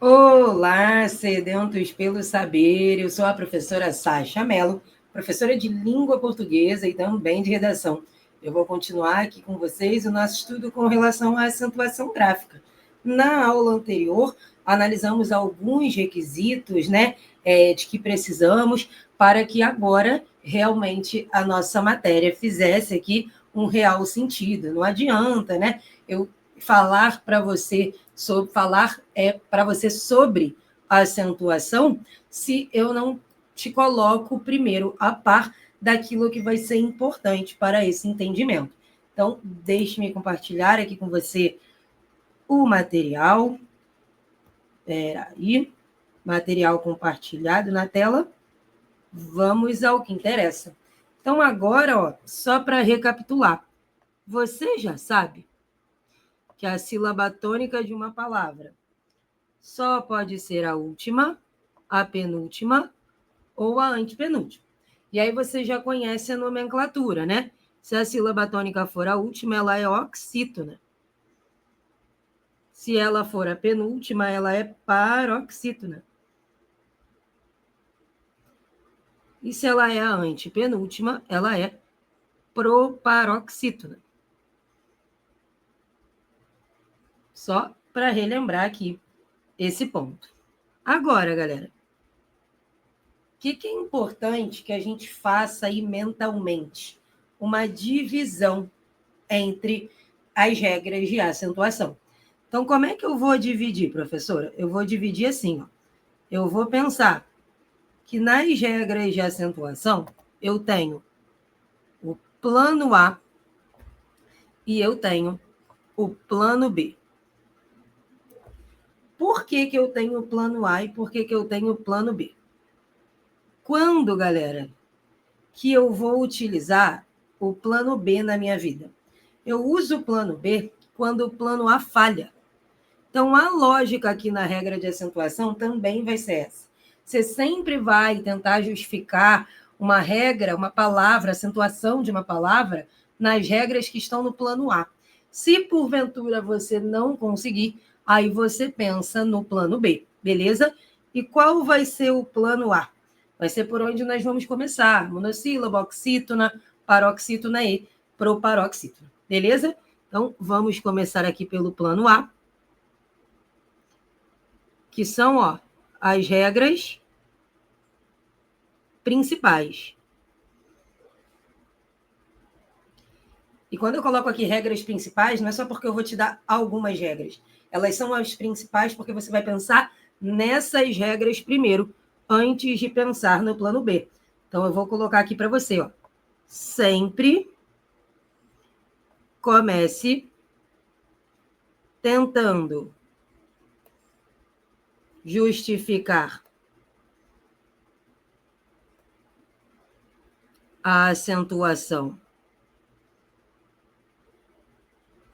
Olá, sedentos pelo saber. Eu sou a professora Sasha Mello, professora de língua portuguesa e também de redação. Eu vou continuar aqui com vocês o nosso estudo com relação à acentuação gráfica. Na aula anterior, analisamos alguns requisitos, de que precisamos para que agora realmente a nossa matéria fizesse aqui um real sentido. Não adianta, eu falar para você sobre a acentuação se eu não te coloco primeiro a par daquilo que vai ser importante para esse entendimento. Então, deixe-me compartilhar aqui com você o material. Aí, material compartilhado na tela. Vamos ao que interessa. Então, agora, só para recapitular, você já sabe que a sílaba tônica de uma palavra só pode ser a última, a penúltima ou a antepenúltima. E aí você já conhece a nomenclatura, né? Se a sílaba tônica for a última, ela é oxítona. Se ela for a penúltima, ela é paroxítona. E se ela é a antepenúltima, ela é proparoxítona. Só para relembrar aqui esse ponto. Agora, galera, o que é importante que a gente faça aí mentalmente? Uma divisão entre as regras de acentuação. Então, como é que eu vou dividir, professora? Eu vou dividir assim, ó. Eu vou pensar que nas regras de acentuação eu tenho o plano A e eu tenho o plano B. Por que eu tenho o plano A e por que eu tenho o plano B? Quando, galera, que eu vou utilizar o plano B na minha vida? Eu uso o plano B quando o plano A falha. Então, a lógica aqui na regra de acentuação também vai ser essa. Você sempre vai tentar justificar uma regra, uma palavra, acentuação de uma palavra, nas regras que estão no plano A. Se, porventura, você não conseguir, aí você pensa no plano B, beleza? E qual vai ser o plano A? Vai ser por onde nós vamos começar. Monossílaba, oxítona, paroxítona e proparoxítona, beleza? Então, vamos começar aqui pelo plano A, que são as regras principais. E quando eu coloco aqui regras principais, não é só porque eu vou te dar algumas regras. Elas são as principais porque você vai pensar nessas regras primeiro, antes de pensar no plano B. Então, eu vou colocar aqui para você. Sempre comece tentando justificar a acentuação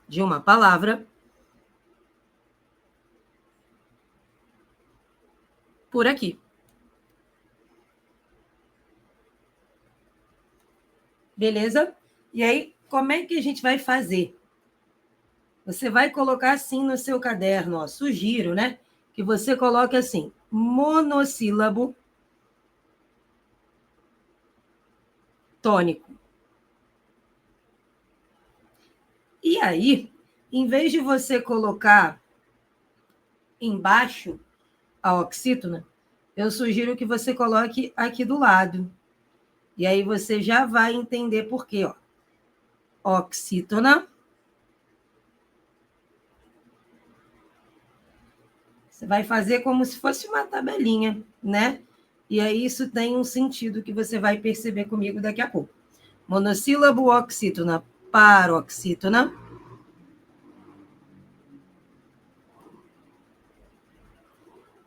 de uma palavra por aqui. Beleza? E aí, como é que a gente vai fazer? Você vai colocar assim no seu caderno, sugiro, que você coloque assim, monossílabo tônico. E aí, em vez de você colocar embaixo a oxítona, eu sugiro que você coloque aqui do lado. E aí você já vai entender por quê. Oxítona. Você vai fazer como se fosse uma tabelinha, né? E aí isso tem um sentido que você vai perceber comigo daqui a pouco. Monossílabo, oxítona, paroxítona.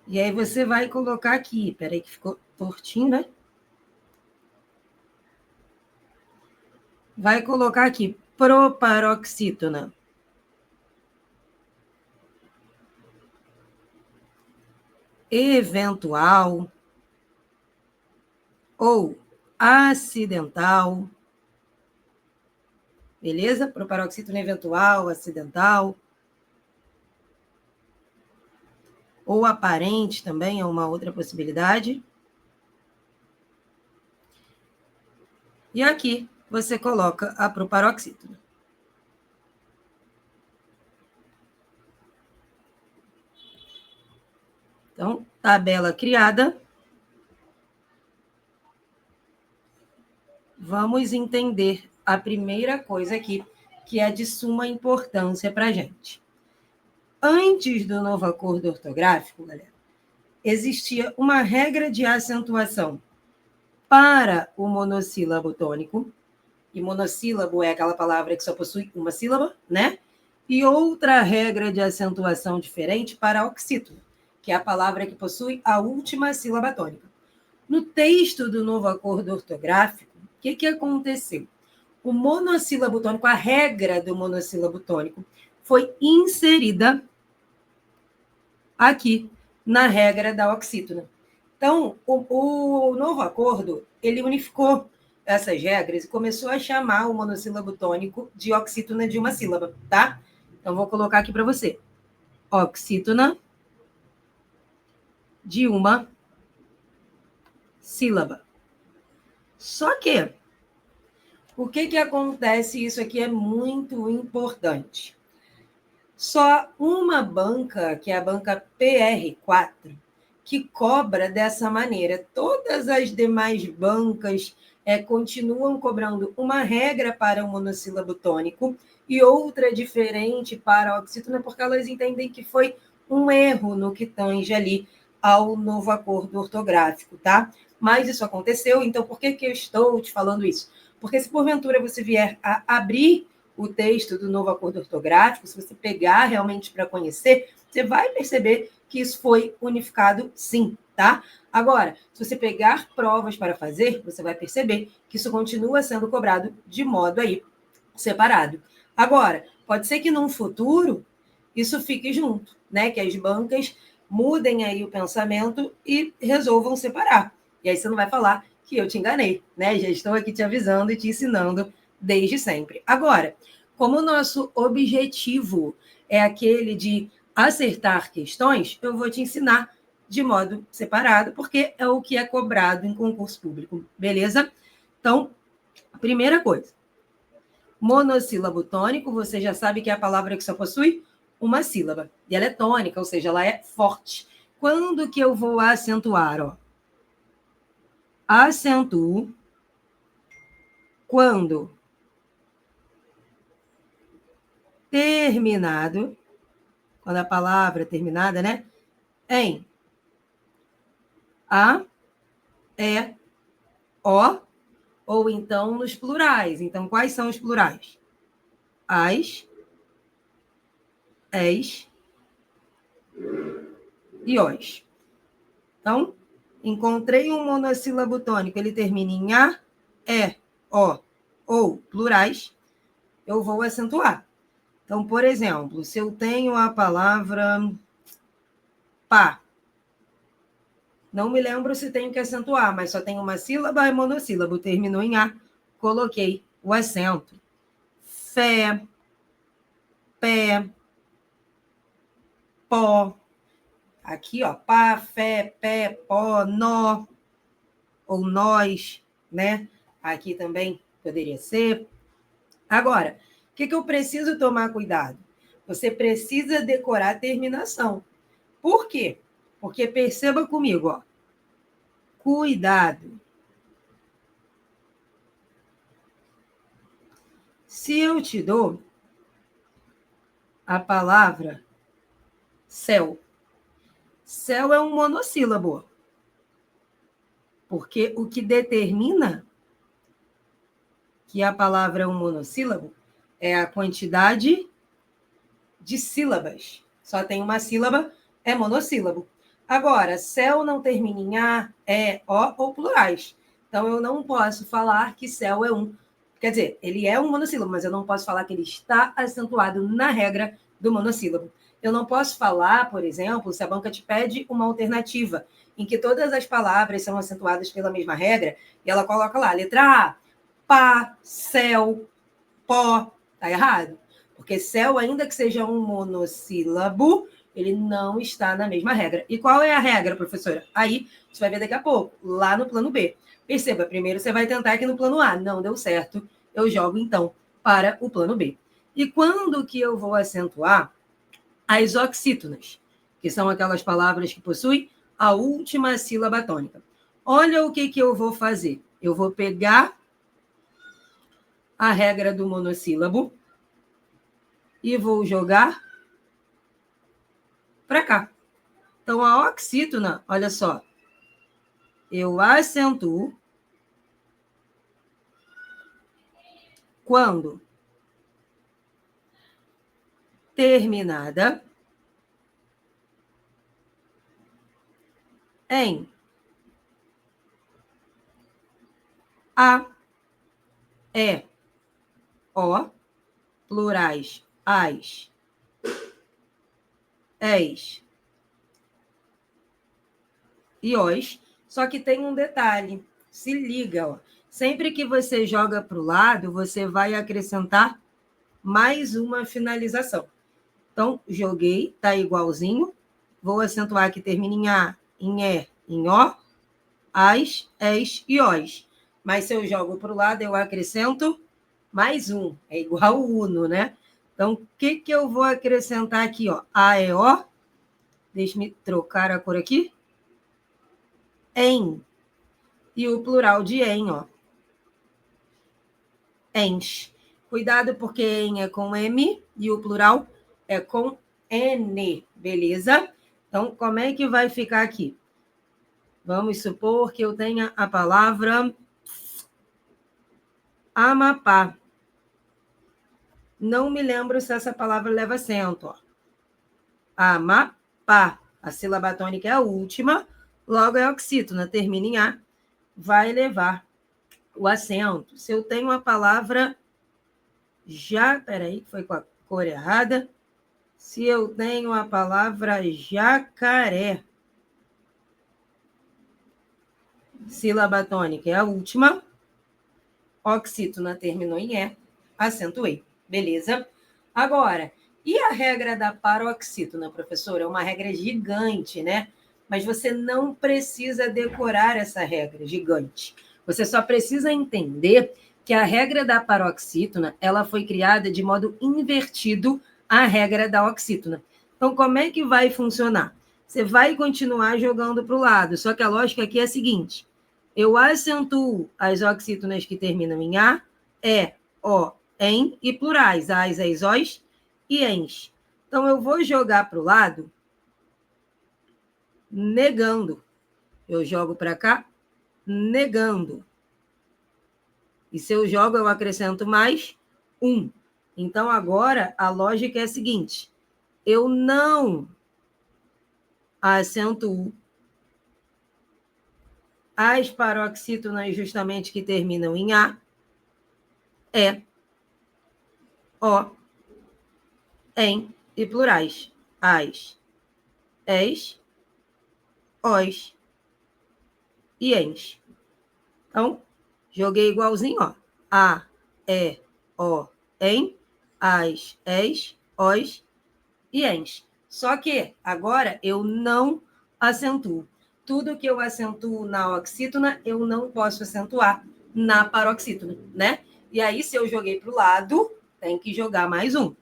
E aí você vai colocar aqui, peraí que ficou tortinho, né? Vai colocar aqui, proparoxítona. Eventual ou acidental. Beleza? Proparoxítona eventual, acidental. ou aparente também é uma outra possibilidade. E aqui você coloca a proparoxítona. Então, tabela criada. Vamos entender a primeira coisa aqui, que é de suma importância para a gente. Antes do novo acordo ortográfico, galera, existia uma regra de acentuação para o monossílabo tônico, e monossílabo é aquela palavra que só possui uma sílaba, né? E outra regra de acentuação diferente para a oxítona, que é a palavra que possui a última sílaba tônica. No texto do novo acordo ortográfico, o que aconteceu? O monossílabo tônico, a regra do monossílabo tônico, foi inserida aqui na regra da oxítona. Então, o novo acordo, ele unificou essas regras e começou a chamar o monossílabo tônico de oxítona de uma sílaba, tá? Então, vou colocar aqui para você. Oxítona de uma sílaba. Só que, o que acontece? Isso aqui é muito importante. Só uma banca, que é a banca PR4, que cobra dessa maneira. Todas as demais bancas continuam cobrando uma regra para o monossílabo tônico e outra diferente para a oxítona, porque elas entendem que foi um erro no que tange ali ao novo acordo ortográfico, tá? Mas isso aconteceu, então por que eu estou te falando isso? Porque se porventura você vier a abrir o texto do novo acordo ortográfico, se você pegar realmente para conhecer, você vai perceber que isso foi unificado sim, tá? Agora, se você pegar provas para fazer, você vai perceber que isso continua sendo cobrado de modo aí separado. Agora, pode ser que num futuro isso fique junto, né? Que as bancas mudem aí o pensamento e resolvam separar. E aí você não vai falar que eu te enganei, né? Já estou aqui te avisando e te ensinando desde sempre. Agora, como o nosso objetivo é aquele de acertar questões, eu vou te ensinar de modo separado, porque é o que é cobrado em concurso público, beleza? Então, primeira coisa, monossílabo tônico, você já sabe que é a palavra que só possui uma sílaba, e ela é tônica, ou seja, ela é forte. Quando que eu vou acentuar? Ó? Acentuo quando terminado, quando a palavra é terminada, né? Em a, é, o, ou então nos plurais. Então, quais são os plurais? As, es e os. Então, encontrei um monossílabo tônico, ele termina em a, é, o ou plurais, eu vou acentuar. Então, por exemplo, se eu tenho a palavra pá, não me lembro se tenho que acentuar, mas só tem uma sílaba e monossílabo, terminou em a, coloquei o acento. Fé, pé, pó. Aqui, ó, pá, fé, pé, pó, nó, ou nós, né? Aqui também poderia ser. Agora, o que eu preciso tomar cuidado? Você precisa decorar a terminação. Por quê? Porque perceba comigo, ó. Cuidado. Se eu te dou a palavra céu, céu é um monossílabo. Porque o que determina que a palavra é um monossílabo é a quantidade de sílabas. Só tem uma sílaba, é monossílabo. Agora, céu não termina em a, é, o ou plurais. Então, eu não posso falar que céu é um. Quer dizer, ele é um monossílabo, mas eu não posso falar que ele está acentuado na regra do monossílabo. Eu não posso falar, por exemplo, se a banca te pede uma alternativa em que todas as palavras são acentuadas pela mesma regra, e ela coloca lá, letra A, pá, céu, pó, tá errado. Porque céu, ainda que seja um monossílabo, Ele não está na mesma regra. E qual é a regra, professora? Aí você vai ver daqui a pouco, lá no plano B. Perceba, primeiro você vai tentar aqui no plano A. Não deu certo. Eu jogo, então, para o plano B. E quando que eu vou acentuar as oxítonas, que são aquelas palavras que possuem a última sílaba tônica? Olha o que eu vou fazer. Eu vou pegar a regra do monossílabo e vou jogar para cá. Então, a oxítona, olha só, eu acentuo quando terminada em a, é, o, plurais, as, és e os. Só que tem um detalhe, se liga, ó. Sempre que você joga para o lado, você vai acrescentar mais uma finalização. Então, joguei, tá igualzinho. Vou acentuar que termina em A, em E, em O, as, es e os. Mas se eu jogo para o lado, eu acrescento mais um. É igual o uno, né? Então, o que eu vou acrescentar aqui? Ó? A, E, O. Deixa-me trocar a cor aqui. Em. E o plural de em, ó. Ens. Cuidado, porque em é com M e o plural é com N, beleza? Então, como é que vai ficar aqui? Vamos supor que eu tenha a palavra Amapá. Não me lembro se essa palavra leva acento. Ó. Amapá. A sílaba tônica é a última, logo é oxítona, termina em A, vai levar o acento. Se eu tenho a palavra peraí, foi com a cor errada. Se eu tenho a palavra jacaré, sílaba tônica é a última, oxítona terminou em E, acentuei. Beleza? Agora, e a regra da paroxítona, professora? É uma regra gigante, né? Mas você não precisa decorar essa regra gigante. Você só precisa entender que a regra da paroxítona, ela foi criada de modo invertido à regra da oxítona. Então, como é que vai funcionar? Você vai continuar jogando para o lado, só que a lógica aqui é a seguinte: eu acentuo as oxítonas que terminam em A, E, O, em e plurais, as, es, os e ens. Então, eu vou jogar para o lado negando. Eu jogo para cá negando. E se eu jogo, eu acrescento mais um. Então, agora, a lógica é a seguinte: eu não acentuo as paroxítonas justamente que terminam em A, E, O, em e plurais. As, es, os e ens. Então, joguei igualzinho, ó. A, E, O, em, as, es, os e ens. Só que agora eu não acentuo. Tudo que eu acentuo na oxítona, eu não posso acentuar na paroxítona, né? E aí, se eu joguei para o lado, tem que jogar mais um.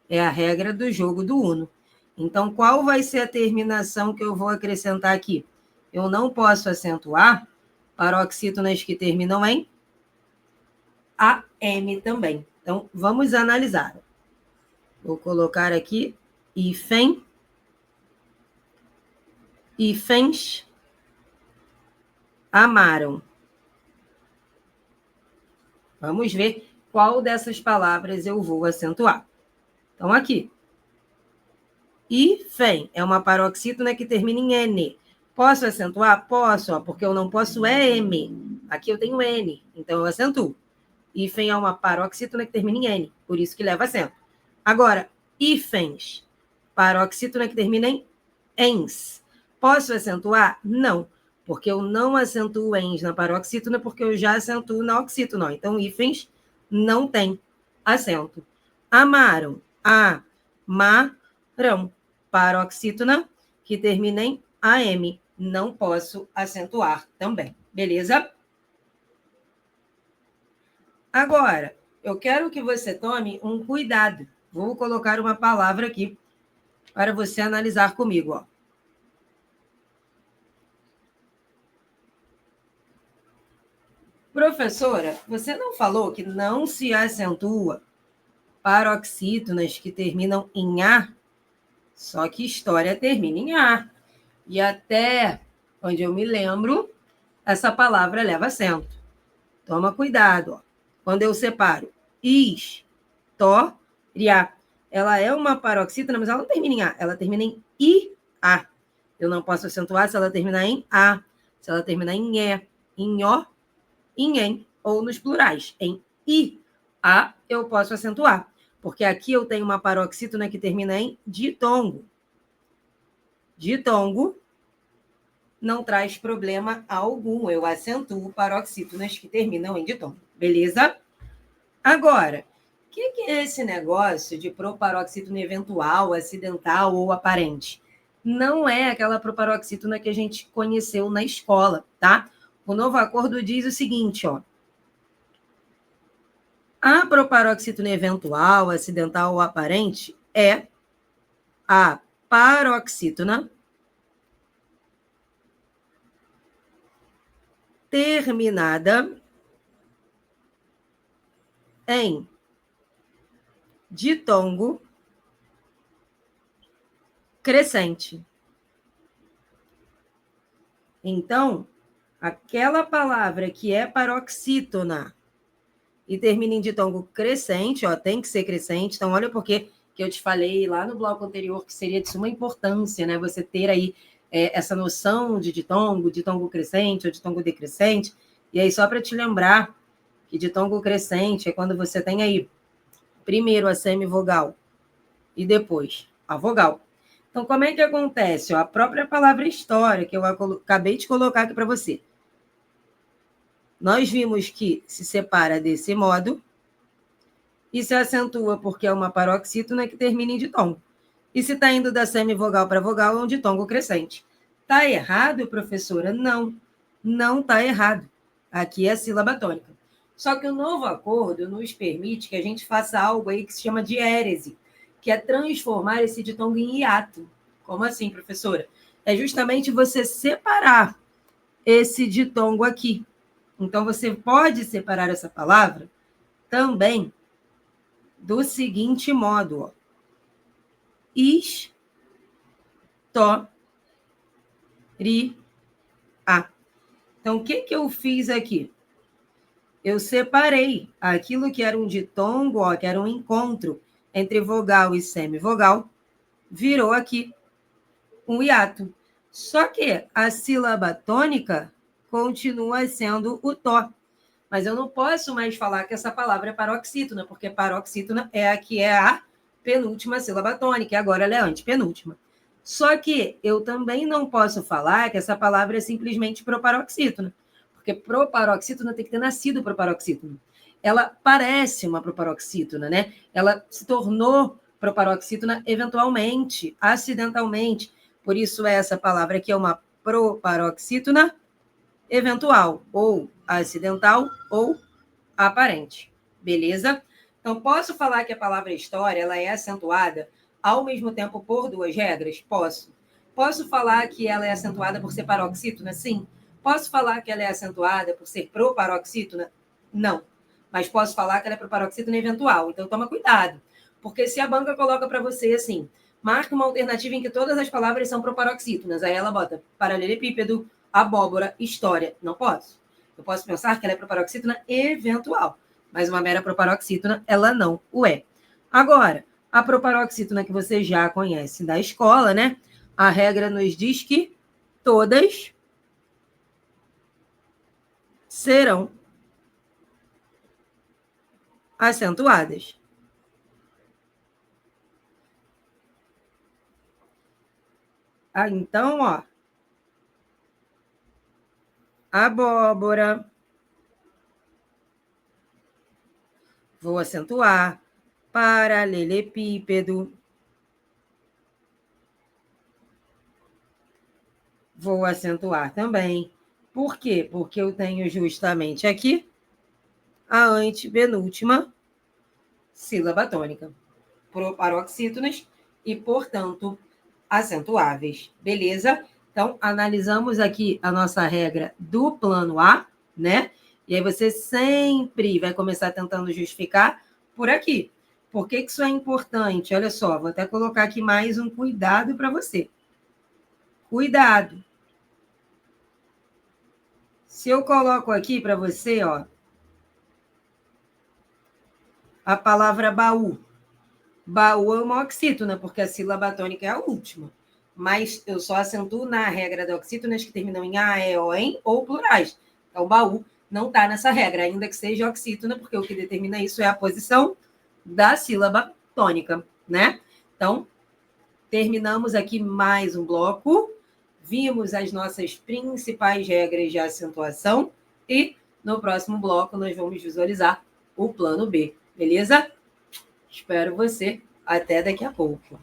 É a regra do jogo do Uno. Então, qual vai ser a terminação que eu vou acrescentar aqui? Eu não posso acentuar paroxítonas que terminam em AM também. Então, vamos analisar. Vou colocar aqui hífen, hífens, amaram. Vamos ver qual dessas palavras eu vou acentuar. Então, aqui. Hífen é uma paroxítona que termina em N. Posso acentuar? Posso, ó, porque eu não posso M. Aqui eu tenho N, então eu acentuo. Hífen é uma paroxítona que termina em N, por isso que leva acento. Agora, hífens, paroxítona que termina em ens. Posso acentuar? Não, porque eu não acentuo ens na paroxítona, porque eu já acentuo na oxítona. Então, hífens não tem acento. Amaram, amaram. paroxítona que termina em AM. Não posso acentuar também, beleza? Agora, eu quero que você tome um cuidado. Vou colocar uma palavra aqui para você analisar comigo, ó. Professora, você não falou que não se acentua paroxítonas que terminam em A? Só que história termina em A. E até onde eu me lembro, essa palavra leva acento. Toma cuidado, ó. Quando eu separo história, ela é uma paroxítona, mas ela não termina em A, ela termina em IA. Eu não posso acentuar se ela terminar em A, se ela terminar em E, em O, em EM, ou nos plurais. Em IA eu posso acentuar, porque aqui eu tenho uma paroxítona que termina em ditongo. Ditongo não traz problema algum. Eu acentuo paroxítonas que terminam em ditongo. Beleza? Agora, o que é esse negócio de proparoxítona eventual, acidental ou aparente? Não é aquela proparoxítona que a gente conheceu na escola, tá? O novo acordo diz o seguinte, ó. A proparoxítona eventual, acidental ou aparente é a paroxítona terminada em ditongo crescente. Então, aquela palavra que é paroxítona e termina em ditongo crescente, ó, tem que ser crescente. Então, olha porque que eu te falei lá no bloco anterior que seria de suma importância, né? Você ter aí essa noção de ditongo crescente ou ditongo decrescente. E aí, só para te lembrar que ditongo crescente é quando você tem aí primeiro a semivogal e depois a vogal. Então, como é que acontece? Ó, a própria palavra história, que eu acabei de colocar aqui para você. Nós vimos que se separa desse modo e se acentua porque é uma paroxítona que termina em ditongo. E se está indo da semivogal para vogal, é um ditongo crescente. Está errado, professora? Não, não está errado. Aqui é a sílaba tônica. Só que o novo acordo nos permite que a gente faça algo aí que se chama diérese, que é transformar esse ditongo em hiato. Como assim, professora? É justamente você separar esse ditongo aqui. Então, você pode separar essa palavra também do seguinte modo, ó. A. Então, o que eu fiz aqui? Eu separei aquilo que era um ditongo, ó, que era um encontro entre vogal e semivogal, virou aqui um hiato. Só que a sílaba tônica continua sendo o tó. Mas eu não posso mais falar que essa palavra é paroxítona, porque paroxítona é a que é a penúltima sílaba tônica, e agora ela é antepenúltima. Só que eu também não posso falar que essa palavra é simplesmente proparoxítona, porque proparoxítona tem que ter nascido proparoxítona. Ela parece uma proparoxítona, né? Ela se tornou proparoxítona eventualmente, acidentalmente. Por isso, essa palavra aqui é uma proparoxítona eventual, ou acidental, ou aparente. Beleza? Então, posso falar que a palavra história ela é acentuada ao mesmo tempo por duas regras? Posso. Posso falar que ela é acentuada por ser paroxítona? Sim. Posso falar que ela é acentuada por ser proparoxítona? Não. Mas posso falar que ela é proparoxítona eventual. Então, toma cuidado. Porque se a banca coloca para você assim, marque uma alternativa em que todas as palavras são proparoxítonas, aí ela bota paralelepípedo, abóbora, história. Não posso. Eu posso pensar que ela é proparoxítona eventual, mas uma mera proparoxítona, ela não o é. Agora, a proparoxítona que você já conhece da escola, né? A regra nos diz que todas serão acentuadas. Ah, então, ó, abóbora, vou acentuar, paralelepípedo, vou acentuar também. Por quê? Porque eu tenho justamente aqui a antepenúltima sílaba tônica. Paroxítonas e, portanto, acentuáveis. Beleza? Então, analisamos aqui a nossa regra do plano A, né? E aí você sempre vai começar tentando justificar por aqui. Por que isso é importante? Olha só, vou até colocar aqui mais um cuidado para você. Cuidado. Se eu coloco aqui para você, ó, a palavra baú. Baú é uma oxítona, porque a sílaba tônica é a última. Mas eu só acentuo na regra da oxítonas que terminam em A, E, O, em ou plurais. Então, baú não está nessa regra, ainda que seja oxítona, porque o que determina isso é a posição da sílaba tônica, né? Então, terminamos aqui mais um bloco, vimos as nossas principais regras de acentuação e no próximo bloco nós vamos visualizar o plano B, beleza? Espero você. Até daqui a pouco.